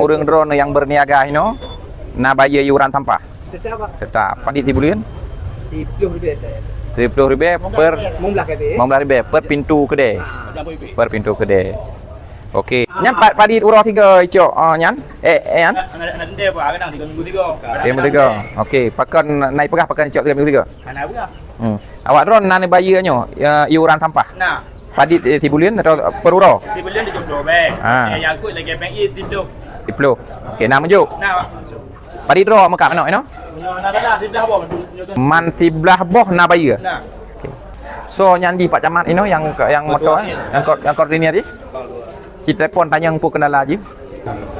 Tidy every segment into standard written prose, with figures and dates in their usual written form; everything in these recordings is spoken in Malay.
orang drone yang berniaga ini nak bayar iuran sampah. Tetap Pak. Tetap. Padit di bulan RM10 RM10 per RM15 per pintu kedai. Per pintu kedai. Okey. Nyan padit urang 3 icok nyan. Nyan. Nak tendai apa? Kadang 3 minggu 3. 3 minggu 3. Okey, pakan naik pegah pakan icok 3 minggu 3. Mana pula? Awak drone nak bayarnya iuran sampah. Nah. Padit di bulan atau per urang? Di bulan dia jom 2 beg. Yang aku lagi bank tidur. 10. Okey, nak menjuk. Nah. Padit draw makat mana no? Nak dah di dah apa? Man tiblah boh nak bayar. Nah. Okey. So nyandi Pak Camat ini yang motor yang koordinir ni. Kita telefon tanya pun kendala je.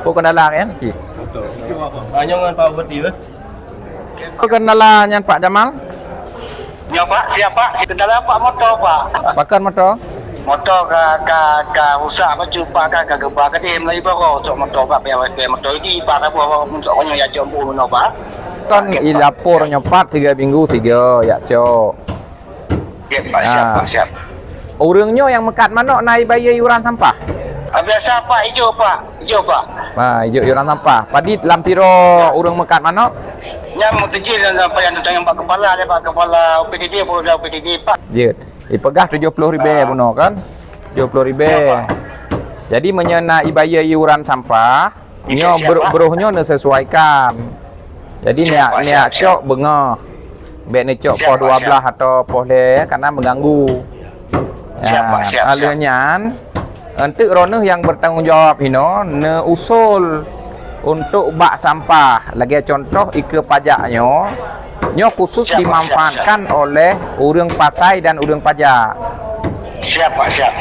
Pun kendala kan? Ci. Banyak dengan Pak Budi ke? Pun kendala nyan Pak Jamal. Ya Pak, siapa? Si kendala Pak motor Pak. Pakan motor. Motor ka rusak apa cuba ka gebak ke dia Melayu baru untuk motor Pak biar motor ini Pak apa untuk orang yang jom pun Pak. Kan ilapor nyopat 3 minggu 3 ya cok. Ya Pak, siap Pak, siap. Orangnya yang mekat mana naik bayar iuran sampah? Biasa Pak, hijau Pak. Hijau Pak. Hijau iuran sampah. Padit lam tiro orang mekat mana? Yang mutejil dan yang tentang Pak Kepala dia Pak Kepala UPDD pun dah UPDD Pak. Ya. Dipegah RM70 benar kan? RM70. Jadi menyenai bayar iuran sampah, nyo beruhnya sesuaikan. Jadi niat cok bengah. Baik ni cok pos 12 atau pos le karena mengganggu. Siap. Alanya untuk rono yang bertanggungjawab ino ne usul untuk bak sampah. Lagi contoh ike pajaknya nyo khusus dimanfaatkan oleh urang pasai dan urang pajak. Siap Pak, siap.